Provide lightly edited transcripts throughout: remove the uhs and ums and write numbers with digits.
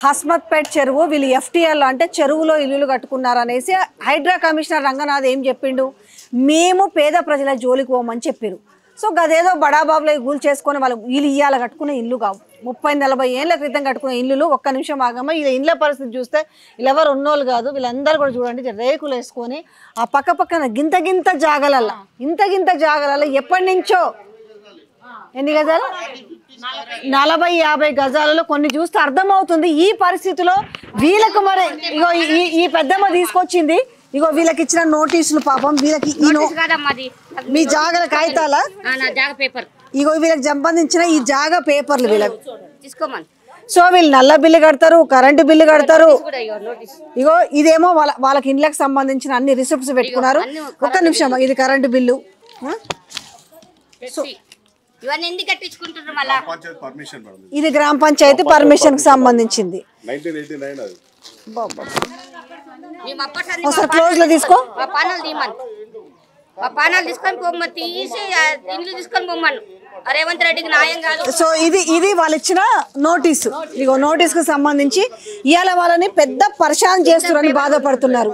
హస్మత్పేట్ చెరువు వీళ్ళు ఎఫ్టీఎల్ అంటే చెరువులో ఇల్లులు కట్టుకున్నారనేసి హైడ్రా కమిషనర్ రంగనాథ్ ఏం చెప్పిండు, మేము పేద ప్రజల జోలికి పోమని చెప్పారు. సో గదేదో బడాబాబులో గూల్ చేసుకొని వాళ్ళు వీళ్ళు ఇయ్యాల కట్టుకునే ఇల్లు కావు, 30-40 ఏళ్ళ క్రితం కట్టుకునే ఇల్లులు. ఒక్క నిమిషం ఆగమ్మ, వీళ్ళ ఇండ్ల పరిస్థితి చూస్తే వీళ్ళెవరు ఉన్నోళ్ళు కాదు, వీళ్ళందరూ కూడా చూడండి రేకులు వేసుకొని ఆ పక్కన గింత జాగలల్లో ఎప్పటి నుంచో ఎన్ని గజాలు 40-50 గజాలలో కొన్ని చూస్తే అర్థమవుతుంది. ఈ పరిస్థితిలో వీళ్ళకు మరి ఇగో ఈ పెద్దమ్మ తీసుకొచ్చింది, ఇగో వీళ్ళకి ఇచ్చిన నోటీసులు పాపం వీళ్ళకి మీ జాగల కాగితాల ఇగో వీళ్ళకి సంబంధించిన ఈ జాగా పేపర్లు వీళ్ళకి. సో వీళ్ళు నల్ల బిల్లు కడతారు, కరెంటు బిల్లు కడతారు. ఇగో ఇదేమో వాళ్ళకి ఇండ్లకు సంబంధించిన అన్ని రిసిప్ట్స్ పెట్టుకున్నారు. ఒక్క నిమిషం, ఇది కరెంటు బిల్లు. ఇది గ్రామ పంచాయతీ పర్మిషన్ కి సంబంధించింది. ఒకసారి క్లోజ్ లో తీసుకో, తీసుకొని పోమ్మని తీసి ఇండ్లు తీసుకొని పోమ్మను. రేవంత్ రెడ్డికి న్యాయం కాదు. సో ఇది వాళ్ళు ఇచ్చిన నోటీసు. ఇగో నోటీస్ కు సంబంధించి ఇవాళ వాళ్ళని పెద్ద పరిశాన్ చేస్తున్నారని బాధపడుతున్నారు.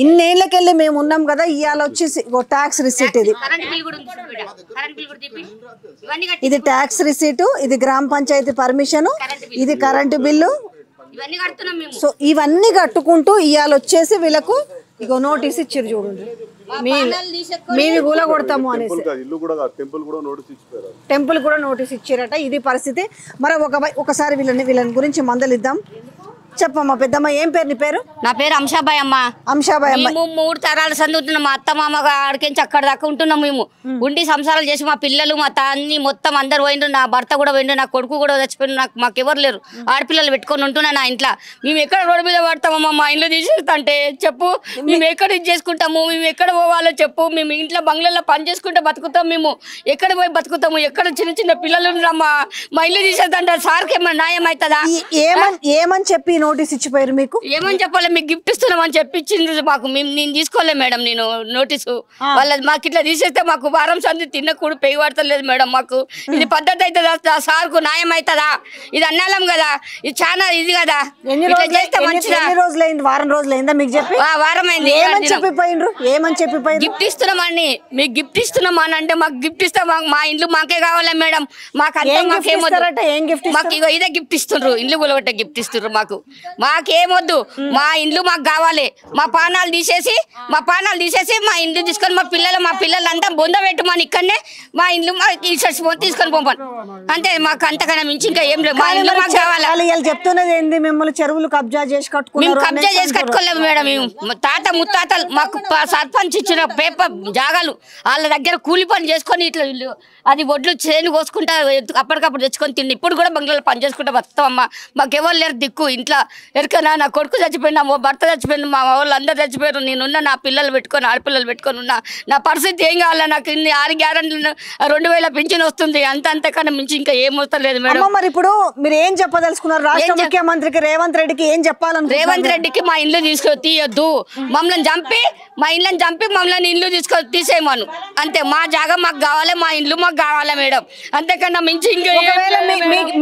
ఇన్నేళ్లకెళ్ళి మేము ఉన్నాం కదా, ఇవాళ వచ్చేసి ట్యాక్స్ రిసీట్. ఇది ట్యాక్స్ రిసీటు, ఇది గ్రామ పంచాయతీ పర్మిషన్, ఇది కరెంటు బిల్లు. సో ఇవన్నీ కట్టుకుంటూ ఇవాళ వచ్చేసి వీళ్ళకు ఇగో నోటీస్ ఇచ్చారు. చూడండి, మేము కూల కొడతాము అనేసి టెంపుల్ కూడా నోటీస్ ఇచ్చారట. ఇది పరిస్థితి. మరి ఒకసారి వీళ్ళని గురించి మందలిద్దాం. చెప్పమ్మా పెద్దమ్మ, ఏం పేరు నీ పేరు? నా పేరు అంశాబాయ్ అమ్మ. అంశాబాయ్ అమ్మ, మేము 3 తరాలు చదువుతున్నాం. మా అత్త మామ ఆడికించి అక్కడ దాకా ఉంటున్నాం. మేము ఉండి సంసారాలు చేసి మా పిల్లలు మా తాన్ని మొత్తం అందరు పోయిండు. నా భర్త కూడా పోయిండు, నా కొడుకు కూడా చచ్చిపోయిండు. మాకు ఎవరు లేరు, ఆడపిల్లలు పెట్టుకొని ఉంటున్నా నా ఇంట్లో. మేము ఎక్కడ రోడ్డు మీద పడతామమ్మా? మా ఇంట్లో తీసేస్తంటే చెప్పు, మేము ఎక్కడ ఇది చేసుకుంటాము? మేము ఎక్కడ పోవాలో చెప్పు? మేము ఇంట్లో బంగ్లాలో పని చేసుకుంటే బతుకుతాం. మేము ఎక్కడ పోయి బతుకుతాము? ఎక్కడ చిన్న పిల్లలు ఉన్నామా? మా ఇల్లు తీసేస్తంటే సార్కి ఏమన్నా న్యాయం అవుతుందా? ఏమని చెప్పి నోటీస్ ఇచ్చిపోయారు? మీకు ఏమని చెప్పాలి? మీకు గిఫ్ట్ ఇస్తున్నామని చెప్పించింది మాకు. నేను తీసుకోలేదు మేడం, నేను నోటీసు. వాళ్ళ మాకు ఇట్లా తీసేస్తే మాకు వారం సంది తిన్న కూడా పెయి పడతలేదు మేడం. మాకు ఇది పద్ధతి అవుతుందా? సార్కు న్యాయం అవుతుందా? ఇది అన్నాలం కదా, ఇది చాలా ఇది కదా. వారం రోజులైందా మీకు చెప్పి? వారం అయింది. ఏమని చెప్పిపోయిండ్రు? గిఫ్ట్ ఇస్తున్నామని. మీకు గిఫ్ట్ ఇస్తున్నామని అంటే మాకు గిఫ్ట్ ఇస్తాం. మా ఇండ్లు మాకే కావాలా మేడం? మాకు మాకు ఇదే గిఫ్ట్ ఇస్తుండ్రు, ఇల్లు కూలగొట్టే గిఫ్ట్ ఇస్తుండ్రు. మాకేమొద్దు, మా ఇండ్లు మాకు కావాలి. మా పానాలు తీసేసి మా ఇండ్లు తీసుకొని మా పిల్లలంతా బొంద పెట్టుమని ఇక్కడనే మా ఇండ్లు తీసుకొని పోమని అంతే. మాకు అంతకన్నా మించి ఇంకా ఏం లేదు. మా ఇండ్లు మాకు కావాలి. చెప్తున్నది ఏంది? మిమ్మల్ని చెరువులు కబ్జా చేసి కట్టుకోలేము మేడం. మేము తాత ముత్తాతలు మాకు సర్పంచ్ ఇచ్చిన పేపర్ జాగాలు వాళ్ళ దగ్గర కూలి పని చేసుకొని ఇట్లా అది ఒడ్లు చేను కోసుకుంటా అప్పటికప్పుడు తెచ్చుకొని తిండి. ఇప్పుడు కూడా బంగ్లాలో పని చేసుకుంటా వస్తామమ్మా. మాకెవరు లేరు దిక్కు ఇంట్లో. ఎరకనా నా కొడుకు చచ్చిపోయినా, మా భర్త చచ్చిపోయినా, మా వాళ్ళు అందరు చచ్చిపోయారు. నేనున్నా, నా పిల్లలు పెట్టుకొని ఆడపిల్లలు పెట్టుకొని ఉన్నా. నా పరిస్థితి ఏం కావాలా? నాకు ఇన్ని 6 గ్యారెంటీలు 2000 పింఛన్ వస్తుంది. అంతకన్నా మించి ఇంకా ఏం వస్తలేదు మేడం. మరి ఇప్పుడు మీరు ఏం చెప్పదలుచుకున్నారు? రాష్ట్ర ముఖ్యమంత్రికి రేవంత్ రెడ్డికి ఏం చెప్పాలని? రేవంత్ రెడ్డికి మా ఇల్లు తీయొద్దు, మమ్మల్ని చంపి మమ్మల్ని ఇల్లు తీసేయమను అంతే. మా జాగా మాకు కావాలి, మా ఇల్లు మాకు కావాలా మేడం. అంతకన్నా మించి ఇంకా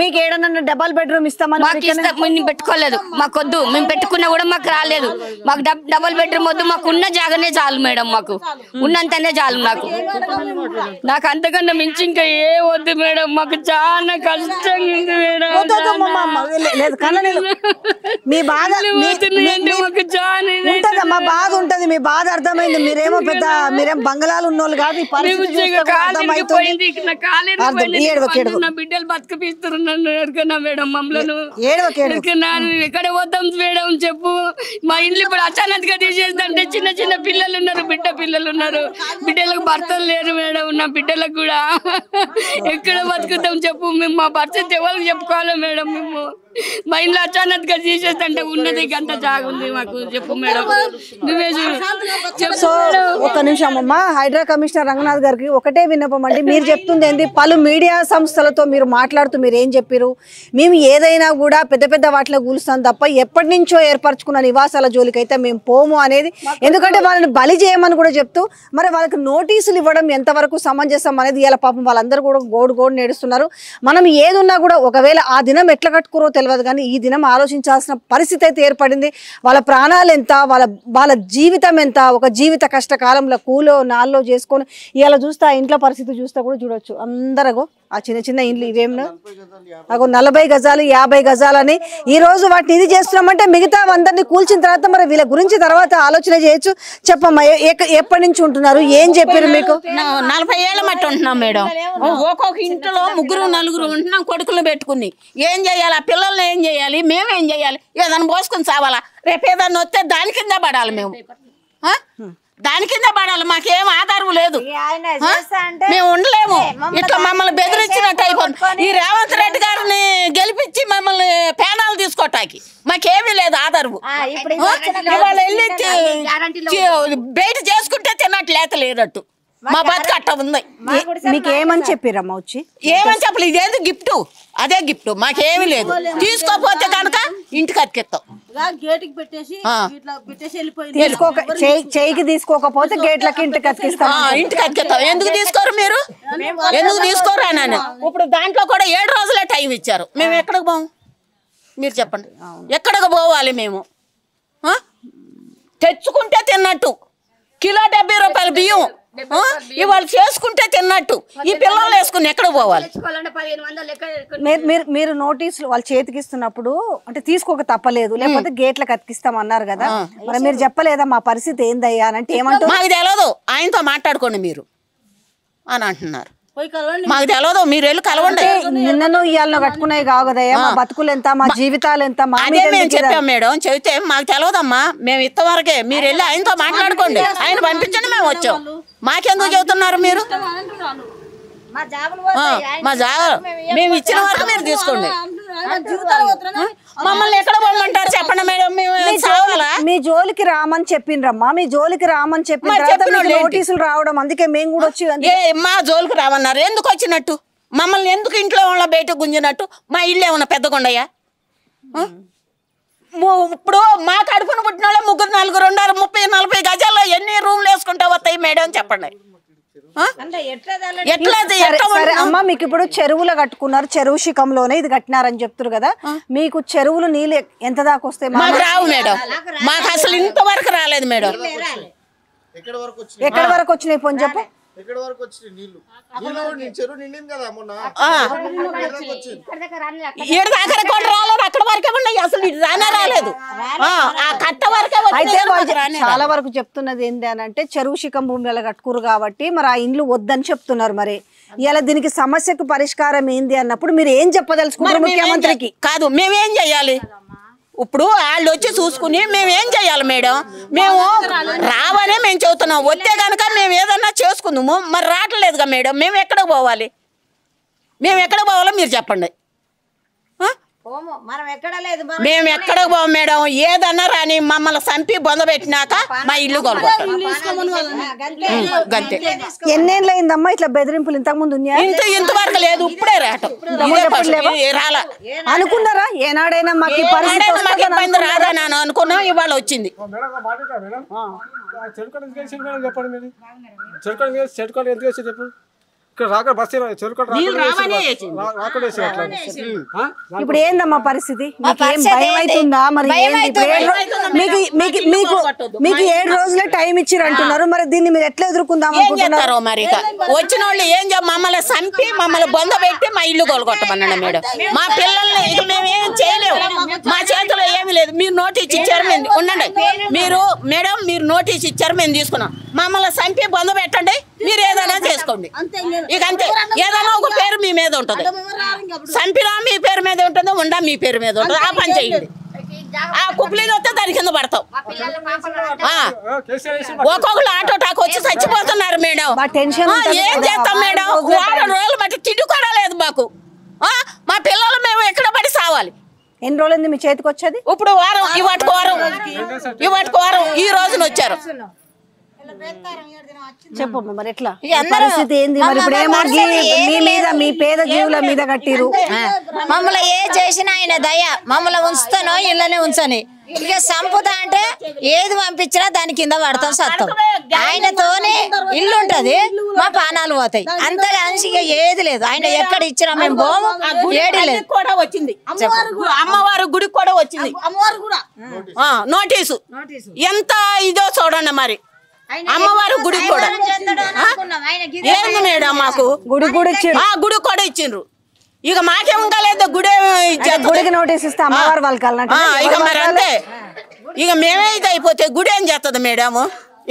మీకు ఏడన్నా డబల్ బెడ్రూమ్ ఇస్తామని పెట్టుకోలేదు. మాకొద్దు, మేము పెట్టుకున్నా కూడా మాకు రాలేదు. మాకు డబల్ బెడ్రూమ్ వద్దు, మాకు ఉన్న జాగానే చాలు మేడం. మాకు ఉన్నంతనే చాలు. నాకు అంతకన్నా మించి ఇంకా ఏ వద్దు మేడం. మాకు చాలా కష్టంగా ఉంది మేడం. మీ బాధ మా బాధ ఉంటది, మీ బాధ అర్థమైంది. మీరేం బంగళాలు ఉన్నోళ్ళు కాదు. బిడ్డలు బతుకుపిస్తున్నా మేడం మమ్మల్ని. ఎక్కడ పోతాం మేడం చెప్పు? మా ఇంట్లో ఇప్పుడు అచానక్గా తీసేస్తుంటే చిన్న పిల్లలు ఉన్నారు, పిల్లలు ఉన్నారు. బిడ్డలకు భర్తలు లేరు మేడం. నా బిడ్డలకు కూడా ఎక్కడ బతుకుతాం చెప్పు? మేము మా పరిస్థితి ఎవరికి చెప్పుకోవాలి మేడం? మేము మా ఇంట్లో అచానక్గా తీసేస్తుంటే ఉన్నది అంత జాగుంది మాకు చెప్పు మేడం. నువ్వే సో ఒక నిమిషం అమ్మా, హైడ్రా కమిషనర్ రంగనాథ్ గారికి ఒకటే విన్నపం అండి. మీరు చెప్తుంది ఏంది? పలు మీడియా సంస్థలతో మీరు మాట్లాడుతూ మీరు ఏం చెప్పారు? మేము ఏదైనా కూడా పెద్ద వాటిలో కూలుస్తాం తప్ప ఎప్పటి నుంచో ఏర్పరచుకున్న నివాసాల జోలికైతే మేము పోము అనేది. ఎందుకంటే వాళ్ళని బలి చేయమని కూడా చెప్తూ మరి వాళ్ళకి నోటీసులు ఇవ్వడం ఎంతవరకు సమంజసం అనేది ఇలా పాపం వాళ్ళందరూ కూడా గోడు నేడుస్తున్నారు. మనం ఏదున్నా కూడా ఒకవేళ ఆ దినం ఎట్లా కట్టుకోరో తెలియదు కానీ ఈ దినం ఆలోచించాల్సిన పరిస్థితి అయితే ఏర్పడింది. వాళ్ళ ప్రాణాలు ఎంత, వాళ్ళ జీవితం ఎంత, ఒక జీవిత కష్టకాలంలో కూలో నాల్లో చేసుకొని ఇలా చూస్తే ఆ ఇంట్లో పరిస్థితి చూస్తే కూడా చూడొచ్చు. అందరూ ఆ చిన్న చిన్న ఇండ్లు ఇవేమో అగో 40 గజాలు 50 గజాలని ఈ రోజు వాటిని ఇది చేస్తున్నామంటే మిగతా అందరినీ కూల్చిన తర్వాత మరి వీళ్ళ గురించి తర్వాత ఆలోచన చేయొచ్చు. చెప్పమ్మా, ఎప్పటి నుంచి ఉంటున్నారు, ఏం చెప్పారు మీకు? 40 ఏళ్ళ మట్టి ఉంటున్నాం మేడం. ఒక్కొక్క ఇంట్లో 3-4 ఉంటున్నాం కొడుకులు పెట్టుకుని. ఏం చేయాలి? ఆ పిల్లల్ని ఏం చేయాలి? మేమేం చేయాలి? ఏదైనా పోసుకుని చావాలా? రేపు ఏదన్నా వస్తే దాని కింద పడాలి మేము, దాని కింద పడాలి. మాకేం ఆధారం లేదు, మేము ఉండలేము. ఇట్లా మమ్మల్ని బెదిరించినట్టు అయిపోతుంది. ఈ రేవంత్ రెడ్డి గారిని గెలిపించి మమ్మల్ని పేనాలు తీసుకోవటానికి మాకేమీ లేదు ఆధారం. ఇవాళ వెళ్ళి బయట చేసుకుంటే తిన్నట్టు లేత లేదట్టు మా బతుకు అట్ట ఉంది. మీకు ఏమని చెప్పారమ్మా వచ్చి? ఏమని చెప్పలేదు, ఇదేంది గిఫ్ట్, అదే గిఫ్ట్, మాకేమీ లేదు. తీసుకోపోతే కనుక ఇంటికి అతికిస్తాం. చేయికి తీసుకోకపోతే గేట్లకి ఇంటికి అతికిస్తాం. ఇంటికి అతికిస్తాం. ఎందుకు తీసుకోరు మీరు? ఎందుకు తీసుకోరు అని ఇప్పుడు దాంట్లో కూడా 7 రోజులే టైం ఇచ్చారు. మేము ఎక్కడికి పోము మీరు చెప్పండి? ఎక్కడికి పోవాలి మేము? తెచ్చుకుంటే తిన్నట్టు కిలో 70 రూపాయల బియ్యం ఇవాళ చేసుకుంటే తిన్నట్టు ఈ పిల్లలు వేసుకుని ఎక్కడ పోవాలి? మీరు నోటీసులు వాళ్ళ చేతికి ఇస్తున్నప్పుడు అంటే తీసుకోక తప్పలేదు, లేకపోతే గేట్లకు అతికిస్తాం అన్నారు కదా, మరి మీరు చెప్పలేదా మా పరిస్థితి ఏందయ్యా అని? అంటే ఏమంటారు? మాకు తెలియదు, ఆయనతో మాట్లాడుకోండి మీరు అని అంటున్నారు. మాకు తెలియదు, మీరు వెళ్ళి కలవండి. నిన్నను ఇవాళ కట్టుకున్నాయి కావు కదయ్యా, మా బతుకులు ఎంత, మా జీవితాలు ఎంత? అదే మేము చెప్పాం మేడం. చెబితే మాకు తెలియదమ్మా, మేము ఇంతవరకే. మీరు వెళ్ళి ఆయనతో మాట్లాడుకోండి, ఆయన పంపించండి, మేము వచ్చాం. మాకెందుకు చెబుతున్నారు మీరు? మా జాగాలు మేము ఇచ్చిన వరకు మీరు తీసుకోండి. మమ్మల్ని ఎక్కడ పోమంటారు చెప్పండి మేడం? మీ జోలికి రామని చెప్పిండ్రమ్మా, మీ జోలికి రామని చెప్పిన నోటీసులు రావడం, అందుకే మేము కూడా వచ్చి మా జోలికి రామన్నారు. ఎందుకు వచ్చినట్టు? మమ్మల్ని ఎందుకు ఇంట్లో వాళ్ళ బయట గుంజినట్టు? మా ఇల్లు ఏమన్నా పెద్దగుండయ్యా? ఇప్పుడు మా కడుపును పుట్టిన వాళ్ళు 3-4 ఉండాలి. 30-40 గజాల్లో ఎన్ని రూమ్లు వేసుకుంటా వస్తాయి మేడం చెప్పండి? అమ్మా మీకు ఇప్పుడు చెరువులు కట్టుకున్నారు, చెరువు శిఖంలోనే ఇది కట్టినారని చెప్తారు కదా, మీకు చెరువులు నీళ్ళు ఎంత దాకా వస్తాయి? మాకు రావు మేడం, మాకు అసలు ఇంతవరకు రాలేదు మేడం. ఎక్కడి వరకు వచ్చినాయి పోనీ చెప్పు? అక్కడ వరకే ఉన్నాయి, అసలు రానే రాలేదు. అయితే చాలా వరకు చెప్తున్నది ఏంటి అని అంటే చెరువు శిఖం భూములలో కట్టుకురు కాబట్టి మరి ఆ ఇండ్లు వద్దని చెప్తున్నారు. మరి ఇలా దీనికి సమస్యకు పరిష్కారం ఏంది అన్నప్పుడు మీరు ఏం చెప్పదలుచుకున్నారు ముఖ్యమంత్రికి? కాదు, మేమేం చెయ్యాలి? ఇప్పుడు వాళ్ళు వచ్చి చూసుకుని మేమేం చెయ్యాలి మేడం? మేము రావనే మేము చెబుతున్నాం. వస్తే కనుక మేము ఏదన్నా చేసుకుందాము. మరి రావట్లేదుగా మేడం, మేము ఎక్కడికి పోవాలి? మేము ఎక్కడికి పోవాలో మీరు చెప్పండి. మేము ఎక్కడికి పోం మేడం. ఏదన్నా రాని మమ్మల్ని చంపి బొందబెట్టినాక మా ఇల్లు కొనుక్కుంటాం. ఎన్నేళ్ళయిందమ్మా ఇట్లా బెదిరింపులు? ఇంతకు ముందు ఇంతవరకు లేదు, ఇప్పుడే రావటం రాలా. అనుకున్నారా ఏనాడైనా మాకు ఇబ్బంది రాదా అని అనుకున్నాం, ఇవాళ వచ్చింది. ఇప్పుడు ఏందమ్మా పరిస్థితి? భయం అవుతుందా? మరి మీకు 7 రోజులే టైం ఇచ్చిర్రు అంటున్నారు, మరి దీన్ని మీరు ఎట్లా ఎదుర్కొందాం అనుకుంటున్నారు? మరి వచ్చిన వాళ్ళు ఏం మమ్మల్ని చంపి మమ్మల్ని బొందబెట్టి మా ఇల్లు కొలగొట్టమన్నాడు మేడం. మా పిల్లల్ని ఇక మేమేం చేయలేము, మా చేతిలో ఏమీ లేదు. మీరు నోటీస్ ఇచ్చారు, మేము ఉండండి. మీరు మేడం మీరు నోటీస్ ఇచ్చారు, మేము తీసుకున్నాం. మమ్మల్ని చంపి బొందబెట్టండి, మీరు ఏదైనా చేసుకోండి. ఇక అంతే, ఏదైనా ఒక పేరు మీ మీద ఉంటుంది. చంపినా మీ పేరు మీద ఉంటుంది, ఉండా మీ పేరు మీద ఉంటుంది. ఆ పని చేయండి. ఆ కుప్లీలు వస్తే దాని కింద పడతాం. ఒక్కొక్కరు ఆటో టాక్ వచ్చి చచ్చిపోతున్నారు మేడం. ఏం చేస్తాం మేడం? 4 రోజులు బట్టి తిండి కూడా లేదు మాకు. మా పిల్లలు మేము ఎక్కడ పడి సావాలి. ఎన్ని రోజులు మీ చేతికి వచ్చేది? ఇప్పుడు వారం, ఇవాటికి వారం, ఈ రోజున వచ్చారు. చెప్పమ్మా మరి ఎట్లా పరిస్థితి ఏంది? మరి ఇప్పుడు ఏమో మీ మీద మీ పేద జీవుల మీద కట్టిరు. మమ్మల్ని ఏ చేసినా ఆయన దయ, మమ్మల్ని ఉంచుతానో ఇళ్ళనే ఉంచని. ఇక సంపుతా అంటే ఏది పంపించినా దాని కింద పడతాం సత్తాం. ఆయనతోనే ఇల్లు ఉంటది, మా పానాలు పోతాయి. అంతగా ఇక ఏది లేదు. ఆయన ఎక్కడ ఇచ్చినా మేము పోము, ఏది లేదు. కూడా వచ్చింది అమ్మవారు గుడికి కూడా వచ్చింది నోటీసు. ఎంత ఇదో చూడండి మరి అమ్మవారు గుడికి కూడా ఏంది మేడం మాకు గుడి కూడా ఇచ్చిండ్రు. ఇక మాకేం కాలేదు గుడికి నోటీస్ ఇస్తే అమ్మవారు వాళ్ళకి ఇక మరి అంతే. ఇక మేమే ఇది అయిపోతే గుడి ఏం చేస్తుంది మేడం?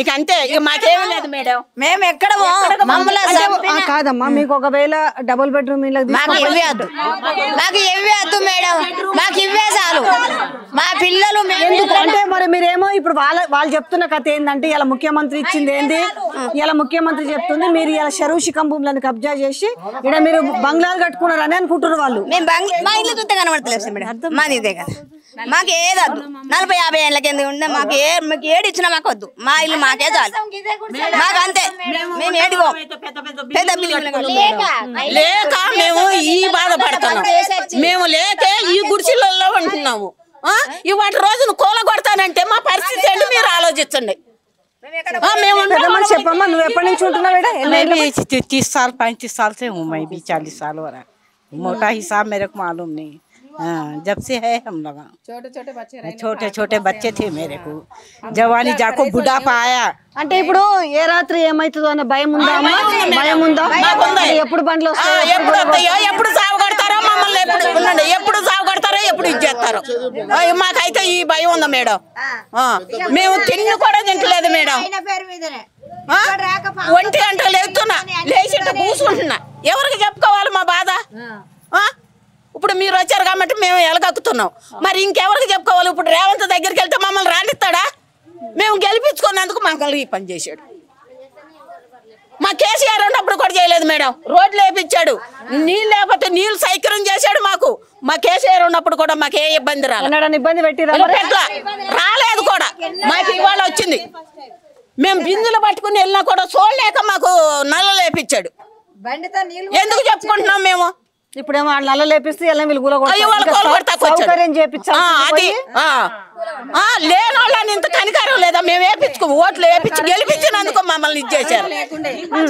ఇక అంతే. ఇక మాకేమీ లేదు మేడం. మేము ఎక్కడ కాదమ్మా, మీకు ఒకవేళ డబుల్ బెడ్రూమ్ మాకు ఇవ్వే వద్దు, మాకు ఇవ్వే వద్దు మేడం, మాకు ఇవ్వే చాలు. మా పిల్లలు అంటే మరి మీరేమో ఇప్పుడు వాళ్ళు చెప్తున్న కథ ఏంటంటే ఇలా ముఖ్యమంత్రి ఇచ్చింది ఏంది, ఇలా ముఖ్యమంత్రి చెప్తుంది మీరు ఇలా చెరువు శిఖం భూములను కబ్జా చేసి ఇక్కడ మీరు బంగ్లాలు కట్టుకున్నారని అనుకుంటున్నారు వాళ్ళు. మేము మా ఇల్లు చూస్తే కనబడతలేదు మేడం, మాది ఇదే కదా. మాకు ఏదద్దు, 40-50 ఏళ్ళకి ఎందుకు ఉండే మాకు మీకు ఏడు ఇచ్చినా మాకు వద్దు. మా ఇల్లు మాకే చాలు, మాకు అంతే. మేము ఏడిగో పెద్ద లేక మేము ఈ బాధపడుతున్నాం. మేము లేక ఈ గుడిసెలలో ఉంటున్నాము. ఇవాటి రోజును కూల కొడతానంటే మా పరిస్థితి ఏంటి మీరు ఆలోచించండి. చెప్పమ్మా, నువ్వు ఎప్పటి నుంచి ఉంటున్నావు? 30 साल 35 साल से हूँ मैं भी, 40 साल हो रहा है। मोटा हिसाब मेरे को मालूम नहीं। जब से है हम लोग छोटे छोटे बच्चे थे मेरे को, जवानी जाको बुढ़ापा आया। అంటే ఇప్పుడు ఏ రాత్రి ఏమైతుందో అన్న భయం ఉందా? భయం ఉందా? ఎప్పుడు బండ్లు ఎప్పుడు సాగు కొడతారో మమ్మల్ని, ఎప్పుడు సాగు కొడతారో ఎప్పుడు ఇచ్చేస్తారో మాకైతే ఈ భయం ఉందా మేడం. మేము తిండి కూడా తింటలేదు మేడం. 1 గంట లేస్తున్నా, లేచి కూర్చుంటున్నా. ఎవరికి చెప్పుకోవాలి మా బాధ? ఇప్పుడు మీరు వచ్చారు కాబట్టి మేము ఎలగక్కుతున్నాం, మరి ఇంకెవరికి చెప్పుకోవాలి? ఇప్పుడు రేవంత్ దగ్గరికి వెళ్తే మమ్మల్ని రానిస్తాడా? మేము గెలిపించుకున్నందుకు మమ్మల్ని ఈ పని చేశాడు. మా కేసీఆర్ ఉన్నప్పుడు కూడా చేయలేదు మేడం. రోడ్లు వేయించాడు, నీళ్ళు లేకపోతే నీళ్ళు సౌకర్యం చేశాడు మాకు. మా కేసీఆర్ ఉన్నప్పుడు కూడా మాకు ఏ ఇబ్బంది రాలేదు కూడా. మాకు ఇవాళ వచ్చింది. మేము బిందులు పట్టుకుని వెళ్ళినా కూడా చూడలేక మాకు నల్ల లేపించాడు. ఎందుకు చెప్పుకుంటున్నాం మేము? ఇప్పుడేమో నల్ల లేపిస్తే సౌకర్యం చేపించాలి. లేని వాళ్ళని ఇంత కనికారం లేదా? మేము వేపించుకో ఓట్లు వేపించి గెలిపించినందుకు మమ్మల్ని ఇచ్చేసారు.